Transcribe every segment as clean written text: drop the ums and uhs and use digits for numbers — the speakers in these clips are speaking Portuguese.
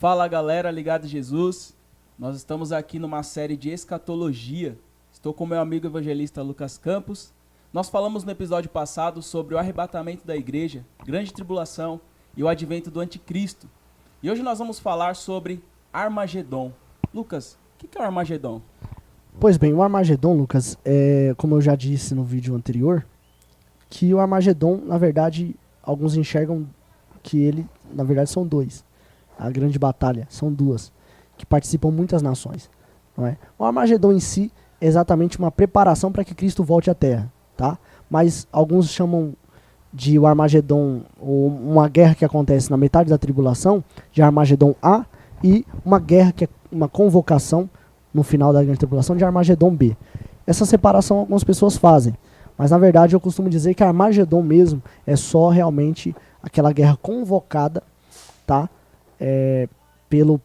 Fala galera, ligado em Jesus. Nós estamos aqui numa série de escatologia. Estou com meu amigo evangelista Lucas Campos. Nós falamos no episódio passado sobre o arrebatamento da igreja, grande tribulação e o advento do anticristo. E hoje nós vamos falar sobre Armagedon. Lucas, o que é o Armagedon? Pois bem, o Armagedon, Lucas, como eu já disse no vídeo anterior, que o Armagedon, na verdade, alguns enxergam que ele, na verdade, são dois. A grande batalha, são duas, que participam muitas nações. Não é? O Armagedon em si é exatamente uma preparação para que Cristo volte à Terra, tá? Mas alguns chamam de o Armagedon, ou uma guerra que acontece na metade da tribulação, de Armagedon A, e uma guerra que é uma convocação no final da grande tribulação de Armagedon B. Essa separação algumas pessoas fazem, mas na verdade eu costumo dizer que Armagedon mesmo é realmente aquela guerra convocada, tá? Pelo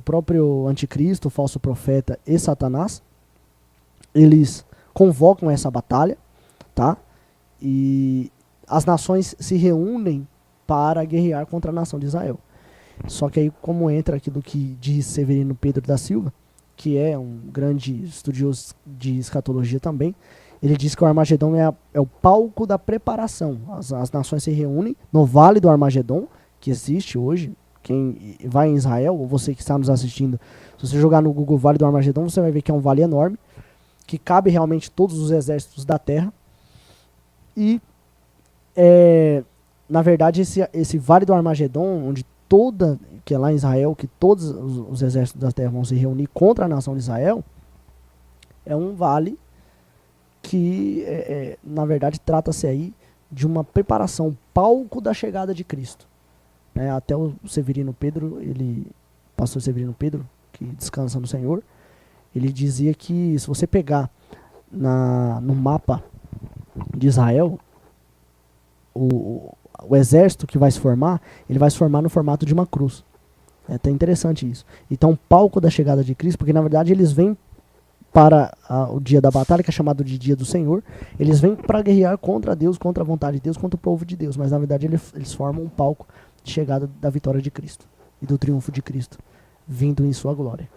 próprio anticristo, o falso profeta e Satanás. Eles convocam essa batalha, tá? E as nações se reúnem para guerrear contra a nação de Israel. Só que aí, como entra aquilo que diz Severino Pedro da Silva, que é um grande estudioso de escatologia também, ele diz que o Armagedon é o palco da preparação. As nações se reúnem no Vale do Armagedon, que existe hoje. Quem vai em Israel, ou você que está nos assistindo, se você jogar no Google Vale do Armagedon, você vai ver que é um vale enorme, que cabe realmente todos os exércitos da terra. E, na verdade, esse Vale do Armagedon, onde que é lá em Israel, que todos os exércitos da terra vão se reunir contra a nação de Israel, é um vale que, na verdade, trata-se aí de uma preparação, palco da chegada de Cristo. Até o Severino Pedro, pastor Severino Pedro, que descansa no Senhor, ele dizia que se você pegar no mapa de Israel, o exército que vai se formar, ele vai se formar no formato de uma cruz. É até interessante isso. Então, o palco da chegada de Cristo, porque na verdade eles vêm para o dia da batalha, que é chamado de dia do Senhor, eles vêm para guerrear contra Deus, contra a vontade de Deus, contra o povo de Deus, mas na verdade eles formam um palco de chegada da vitória de Cristo e do triunfo de Cristo, vindo em sua glória.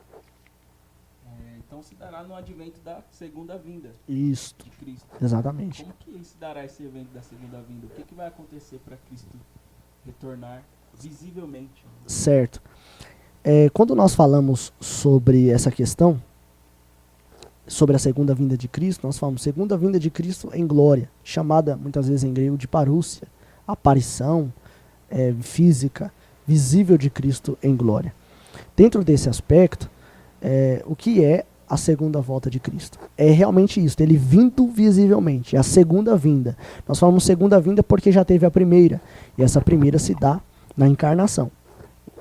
Então se dará no advento da segunda vinda Isso. de Cristo. Exatamente. Como que se dará esse evento da segunda vinda? O que vai acontecer para Cristo retornar visivelmente? Certo. Quando nós falamos sobre essa questão, sobre a segunda vinda de Cristo, nós falamos segunda vinda de Cristo em glória, chamada muitas vezes em grego de parúcia, aparição física, visível de Cristo em glória. Dentro desse aspecto, o que é a segunda volta de Cristo? É realmente isso, ele vindo visivelmente, é a segunda vinda. Nós falamos segunda vinda porque já teve a primeira, e essa primeira se dá na encarnação.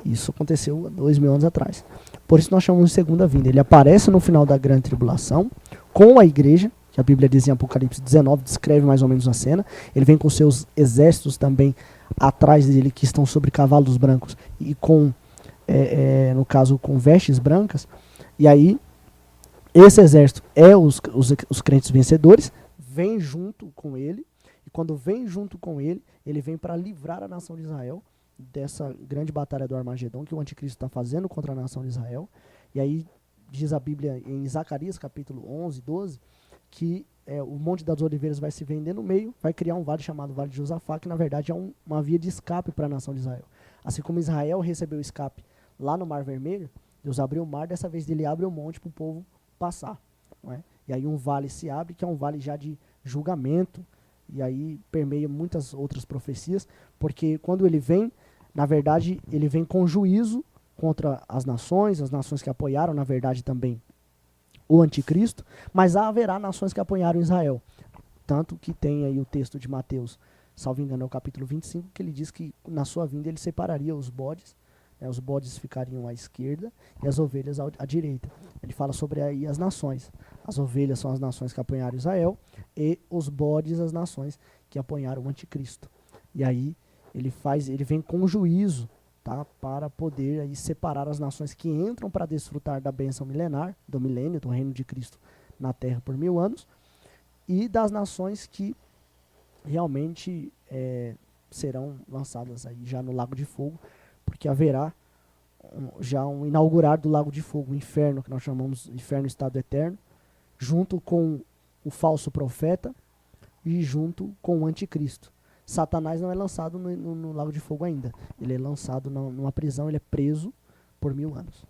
Isso aconteceu há 2000 anos atrás. Por isso nós chamamos de segunda vinda. Ele aparece no final da grande tribulação com a igreja, que a Bíblia diz em Apocalipse 19, descreve mais ou menos a cena. Ele vem com seus exércitos também atrás dele, que estão sobre cavalos brancos e com, no caso, com vestes brancas. E aí, esse exército os crentes vencedores, vem junto com ele. E quando vem junto com ele, ele vem para livrar a nação de Israel dessa grande batalha do Armagedon que o anticristo está fazendo contra a nação de Israel. E aí diz a Bíblia em Zacarias capítulo 11, 12, que o Monte das Oliveiras vai se vender no meio, vai criar um vale chamado Vale de Josafá, que na verdade é uma via de escape para a nação de Israel. Assim como Israel recebeu escape lá no Mar Vermelho, Deus abriu o mar, dessa vez ele abre o monte para o povo passar. Não é? E aí um vale se abre, que é um vale já de julgamento, e aí permeia muitas outras profecias, porque quando ele vem, na verdade, ele vem com juízo contra as nações que apoiaram, na verdade, também o anticristo, mas haverá nações que apoiaram Israel. Tanto que tem aí o texto de Mateus, salvo engano, é o capítulo 25, que ele diz que na sua vinda ele separaria os bodes, os bodes ficariam à esquerda e as ovelhas à direita. Ele fala sobre aí as nações. As ovelhas são as nações que apoiaram Israel e os bodes as nações que apoiaram o anticristo. E aí ele vem com juízo, tá, para poder aí separar as nações que entram para desfrutar da bênção milenar, do milênio, do reino de Cristo na terra por 1000 anos, e das nações que realmente serão lançadas aí já no lago de fogo, porque haverá um inaugurar do lago de fogo, o inferno, que nós chamamos inferno estado eterno, junto com o falso profeta e junto com o anticristo. Satanás não é lançado no lago de fogo ainda. Ele é lançado numa prisão, ele é preso por 1000 anos.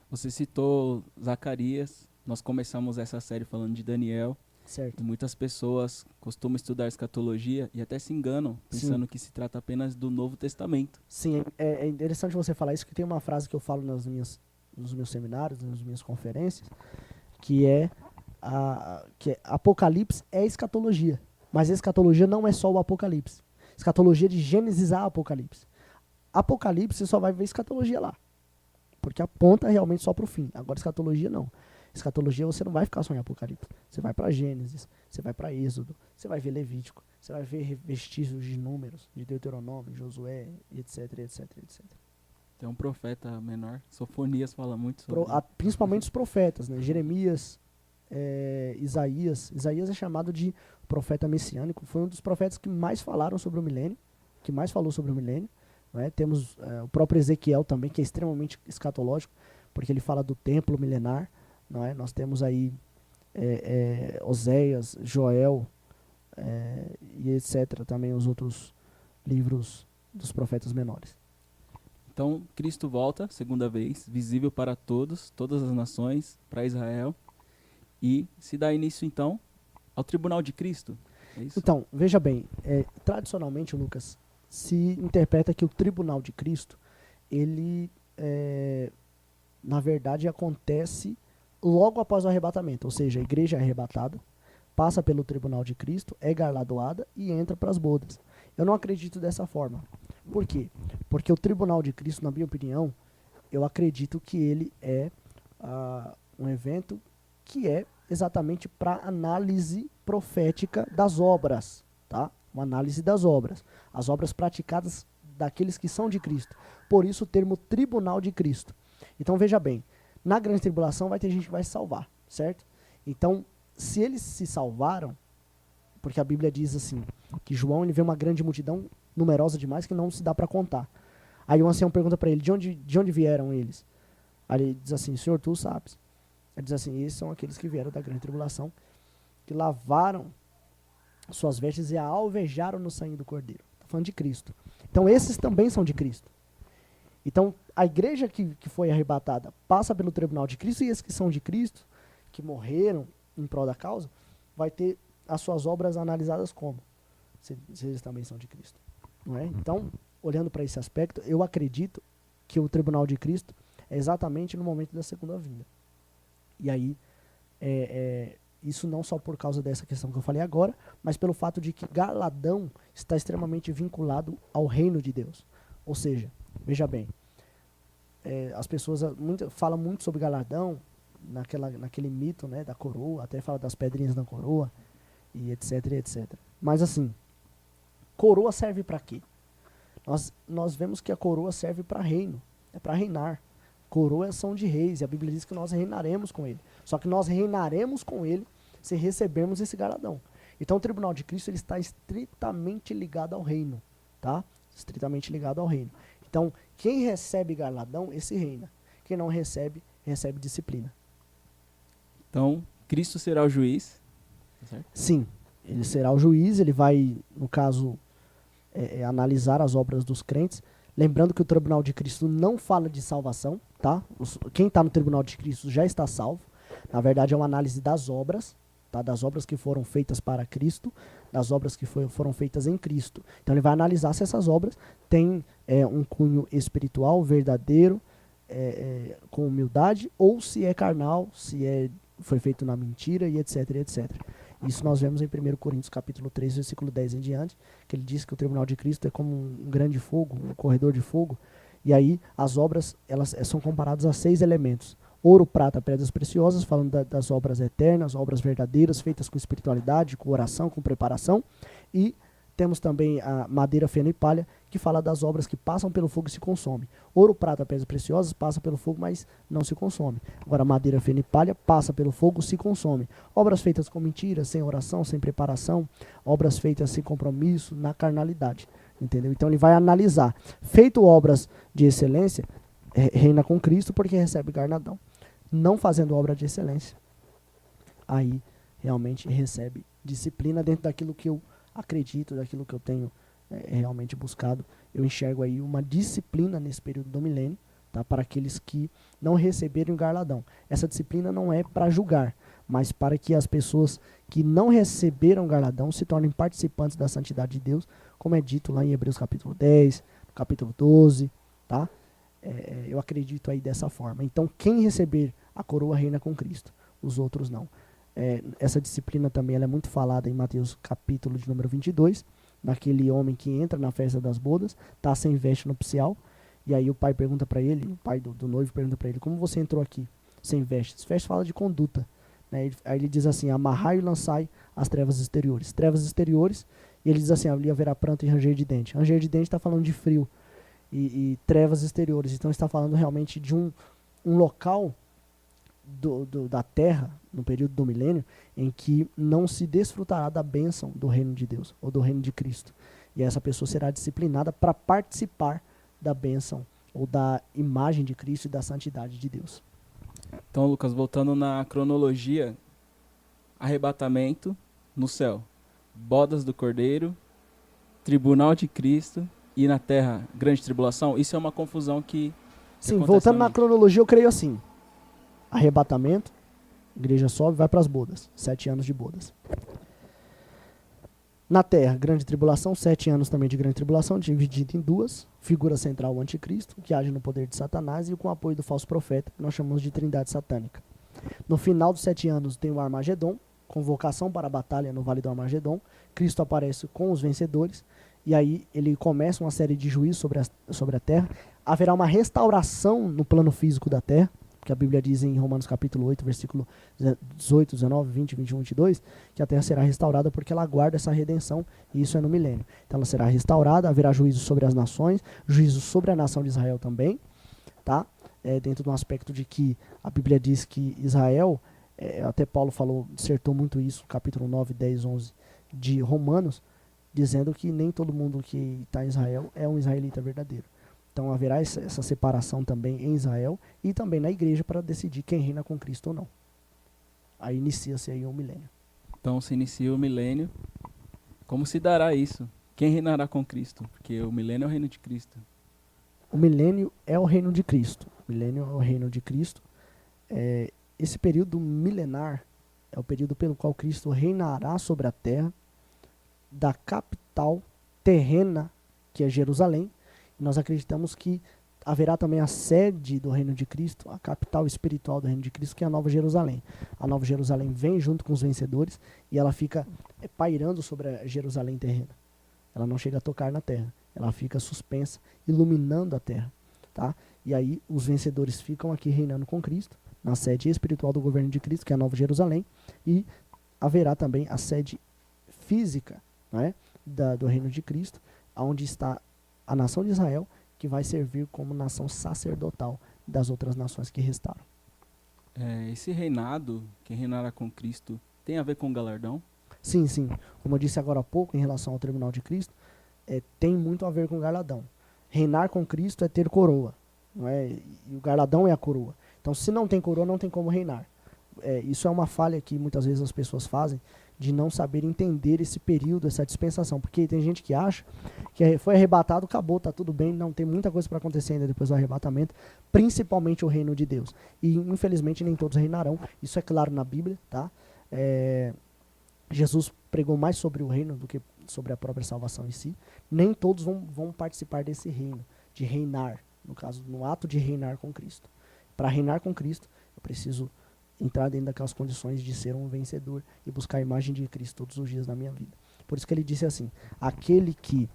Você citou Zacarias, nós começamos essa série falando de Daniel. Certo. E muitas pessoas costumam estudar escatologia e até se enganam, pensando que se trata apenas do Novo Testamento. Sim, é interessante você falar isso, que tem uma frase que eu falo nos meus seminários, nas minhas conferências, que que Apocalipse é escatologia. Mas a escatologia não é só o Apocalipse. Escatologia é de Gênesis a Apocalipse. Apocalipse você só vai ver escatologia lá, porque aponta realmente só para o fim. Agora escatologia não. Escatologia você não vai ficar só em Apocalipse. Você vai para Gênesis, você vai para Êxodo, você vai ver Levítico, você vai ver vestígios de Números, de Deuteronômio, Josué, etc, etc, etc. Tem um profeta menor, Sofonias fala muito sobre principalmente os profetas, né? Jeremias, Isaías. Isaías é chamado de profeta messiânico. Foi um dos profetas que mais falaram sobre o milênio, que mais falou sobre o milênio. Né? Temos o próprio Ezequiel também, que é extremamente escatológico, porque ele fala do templo milenar. Não é? Nós temos aí Oséias, Joel e etc. Também os outros livros dos profetas menores. Então, Cristo volta, segunda vez, visível para todos, todas as nações, para Israel. E se dá início, então, ao tribunal de Cristo. É isso? Então, veja bem, tradicionalmente, Lucas, se interpreta que o tribunal de Cristo, ele, na verdade, acontece logo após o arrebatamento. Ou seja, a igreja é arrebatada, passa pelo tribunal de Cristo, é galardoada e entra para as bodas. Eu não acredito dessa forma. Por quê? Porque o tribunal de Cristo, na minha opinião, eu acredito que ele é um evento que é exatamente para análise profética das obras, tá? Uma análise das obras. As obras praticadas daqueles que são de Cristo. Por isso o termo tribunal de Cristo. Então veja bem, na grande tribulação vai ter gente que vai se salvar, certo? Então, se eles se salvaram, porque a Bíblia diz assim, que João ele vê uma grande multidão numerosa demais que não se dá para contar. Aí o ancião pergunta para ele, de onde vieram eles? Aí ele diz assim, Senhor, tu sabes. Ele diz assim, esses são aqueles que vieram da grande tribulação, que lavaram suas vestes e a alvejaram no sangue do Cordeiro. Estou falando de Cristo. Então esses também são de Cristo. Então a igreja que foi arrebatada passa pelo tribunal de Cristo, e esses que são de Cristo, que morreram em prol da causa, vai ter as suas obras analisadas como? Se eles também são de Cristo. Não é? Então, olhando para esse aspecto, eu acredito que o tribunal de Cristo é exatamente no momento da segunda vinda. E aí, isso não só por causa dessa questão que eu falei agora, mas pelo fato de que Galadão está extremamente vinculado ao reino de Deus. Ou seja, veja bem, as pessoas falam muito sobre Galadão, naquele mito, né, da coroa, até fala das pedrinhas da coroa, e etc, etc. Mas assim, coroa serve para quê? Nós vemos que a coroa serve para reino, é para reinar. Coroas são de reis, e a Bíblia diz que nós reinaremos com ele. Só que nós reinaremos com ele se recebermos esse galardão. Então o tribunal de Cristo ele está estritamente ligado ao reino, tá? Estritamente ligado ao reino. Então, quem recebe galardão, esse reina. Quem não recebe, recebe disciplina. Então, Cristo será o juiz. Certo? Sim, ele será o juiz, ele vai, no caso, analisar as obras dos crentes. Lembrando que o tribunal de Cristo não fala de salvação, tá? Quem está no tribunal de Cristo já está salvo. Na verdade, é uma análise das obras, tá? Das obras que foram feitas para Cristo, das obras que foram feitas em Cristo. Então, ele vai analisar se essas obras têm um cunho espiritual, verdadeiro, com humildade, ou se é carnal, se foi feito na mentira, e etc, etc. Isso nós vemos em 1 Coríntios capítulo 3, versículo 10 em diante, que ele diz que o tribunal de Cristo é como um grande fogo, um corredor de fogo, e aí as obras elas são comparadas a 6 elementos. Ouro, prata, pedras preciosas, falando das obras eternas, obras verdadeiras, feitas com espiritualidade, com oração, com preparação, e temos também a madeira, feno e palha, que fala das obras que passam pelo fogo e se consomem. Ouro, prata, pedras preciosas, passa pelo fogo, mas não se consome. Agora, madeira, feno e palha, passa pelo fogo, se consome. Obras feitas com mentira, sem oração, sem preparação. Obras feitas sem compromisso, na carnalidade. Entendeu? Então, ele vai analisar. Feito obras de excelência, reina com Cristo porque recebe galardão. Não fazendo obra de excelência, aí realmente recebe disciplina dentro daquilo que eu acredito, daquilo que eu tenho realmente buscado. Eu enxergo aí uma disciplina nesse período do milênio, tá, para aqueles que não receberem o galardão. Essa disciplina não é para julgar, mas para que as pessoas que não receberam o galardão se tornem participantes da santidade de Deus, como é dito lá em Hebreus capítulo 10, capítulo 12, tá? Eu acredito aí dessa forma. Então, quem receber a coroa reina com Cristo, os outros não. Essa disciplina também ela é muito falada em Mateus capítulo de número 22, naquele homem que entra na festa das bodas, tá sem veste nupcial, e aí o pai pergunta para ele, o pai do noivo pergunta para ele, como você entrou aqui sem vestes? Vestes fala de conduta, né? Aí ele diz assim, amarrai e lançai as trevas exteriores. Trevas exteriores, e ele diz assim, ali haverá pranto e ranger de dente. Ranger de dente está falando de frio, e trevas exteriores, então está falando realmente de um local da terra, no período do milênio, em que não se desfrutará da bênção do reino de Deus, ou do reino de Cristo. E essa pessoa será disciplinada para participar da bênção, ou da imagem de Cristo e da santidade de Deus. Então, Lucas, voltando na cronologia, arrebatamento no céu, bodas do Cordeiro, tribunal de Cristo e na terra, grande tribulação. Isso é uma confusão que sim, voltando na cronologia, eu creio assim. Arrebatamento, igreja sobe, vai para as bodas. 7 anos de bodas. Na terra, grande tribulação, 7 anos também de grande tribulação, dividido em duas. Figura central, o anticristo, que age no poder de Satanás, e com o apoio do falso profeta, que nós chamamos de trindade satânica. No final dos 7 anos tem o Armagedon, convocação para a batalha no Vale do Armagedon. Cristo aparece com os vencedores, e aí ele começa uma série de juízos sobre a terra. Haverá uma restauração no plano físico da terra, que a Bíblia diz em Romanos capítulo 8, versículo 18, 19, 20, 21, 22, que a terra será restaurada porque ela aguarda essa redenção, e isso é no milênio. Então ela será restaurada, haverá juízo sobre as nações, juízo sobre a nação de Israel também, tá? Dentro do aspecto de que a Bíblia diz que Israel, até Paulo falou, dissertou muito isso, capítulo 9, 10, 11 de Romanos, dizendo que nem todo mundo que está em Israel é um israelita verdadeiro. Então haverá essa separação também em Israel e também na igreja para decidir quem reina com Cristo ou não. Aí inicia-se aí o milênio. Então se inicia o milênio. Como se dará isso? Quem reinará com Cristo? Porque o milênio é o reino de Cristo. O milênio é o reino de Cristo. O milênio é o reino de Cristo. Esse período milenar é o período pelo qual Cristo reinará sobre a terra, da capital terrena, que é Jerusalém. Nós acreditamos que haverá também a sede do reino de Cristo, a capital espiritual do reino de Cristo, que é a Nova Jerusalém. A Nova Jerusalém vem junto com os vencedores e ela fica pairando sobre a Jerusalém terrena. Ela não chega a tocar na terra, ela fica suspensa, iluminando a terra. Tá? E aí os vencedores ficam aqui reinando com Cristo, na sede espiritual do governo de Cristo, que é a Nova Jerusalém, e haverá também a sede física, né, do reino de Cristo, onde está a nação de Israel, que vai servir como nação sacerdotal das outras nações que restaram. Esse reinado, quem reinará com Cristo, tem a ver com o galardão? Sim, sim. Como eu disse agora há pouco, em relação ao tribunal de Cristo, tem muito a ver com o galardão. Reinar com Cristo é ter coroa, não é? E o galardão é a coroa. Então, se não tem coroa, não tem como reinar. Isso é uma falha que muitas vezes as pessoas fazem, de não saber entender esse período, essa dispensação. Porque tem gente que acha que foi arrebatado, acabou, tá tudo bem. Não, tem muita coisa para acontecer ainda depois do arrebatamento, principalmente o reino de Deus. E infelizmente nem todos reinarão. Isso é claro na Bíblia, tá? Jesus pregou mais sobre o reino do que sobre a própria salvação em si. Nem todos vão participar desse reino, de reinar, no caso, no ato de reinar com Cristo. Para reinar com Cristo, eu preciso entrar dentro daquelas condições de ser um vencedor e buscar a imagem de Cristo todos os dias da minha vida. Por isso que ele disse assim, aquele que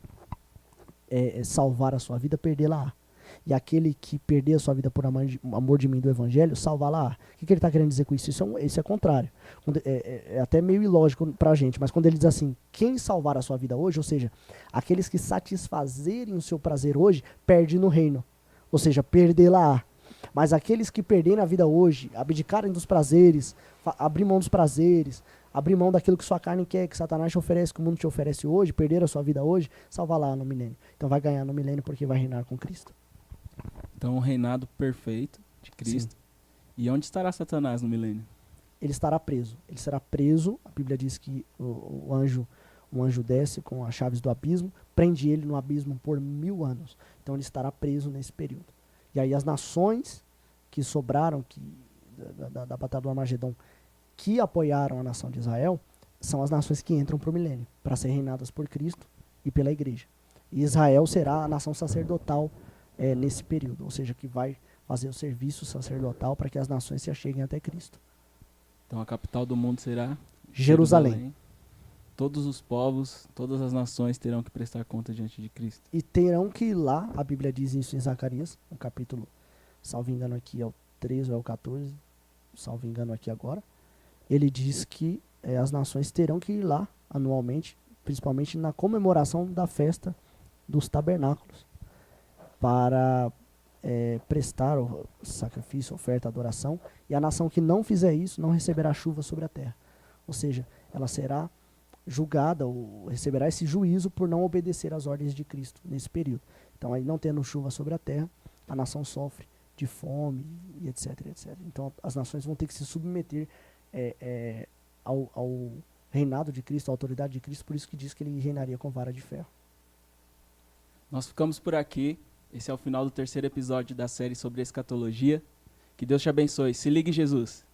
salvar a sua vida, perdê-la-á. E aquele que perder a sua vida por amor de mim do evangelho, salvá-la-á. O que ele está querendo dizer com isso? Isso é contrário. É até meio ilógico para a gente, mas quando ele diz assim, quem salvar a sua vida hoje, ou seja, aqueles que satisfazerem o seu prazer hoje, perde no reino. Ou seja, perdê-la-á. Mas aqueles que perderem a vida hoje, abdicarem dos prazeres, abrir mão dos prazeres, abrir mão daquilo que sua carne quer, que Satanás te oferece, que o mundo te oferece hoje, perder a sua vida hoje, salva lá no milênio. Então vai ganhar no milênio porque vai reinar com Cristo. Então, o reinado perfeito de Cristo. Sim. E onde estará Satanás no milênio? Ele estará preso. Ele será preso. A Bíblia diz que o anjo desce com as chaves do abismo, prende ele no abismo por 1000 anos. Então ele estará preso nesse período. E aí as nações que sobraram da Batalha do Armagedon, que apoiaram a nação de Israel, são as nações que entram para o milênio, para ser reinadas por Cristo e pela igreja. E Israel será a nação sacerdotal nesse período, ou seja, que vai fazer o serviço sacerdotal para que as nações se acheguem até Cristo. Então, a capital do mundo será Jerusalém. Todos os povos, todas as nações terão que prestar conta diante de Cristo. E terão que ir lá, a Bíblia diz isso em Zacarias, no capítulo, salvo engano aqui é o 13 ou é o 14, salvo engano aqui agora. Ele diz que as nações terão que ir lá anualmente, principalmente na comemoração da festa dos tabernáculos, para prestar o sacrifício, oferta, adoração, e a nação que não fizer isso não receberá chuva sobre a terra. Ou seja, ela será julgada ou receberá esse juízo por não obedecer às ordens de Cristo nesse período. Então, aí não tendo chuva sobre a terra, a nação sofre de fome e etc, etc. Então, as nações vão ter que se submeter ao reinado de Cristo, à autoridade de Cristo, por isso que diz que ele reinaria com vara de ferro. Nós ficamos por aqui. Esse é o final do 3º episódio da série sobre escatologia. Que Deus te abençoe. Se ligue, Jesus.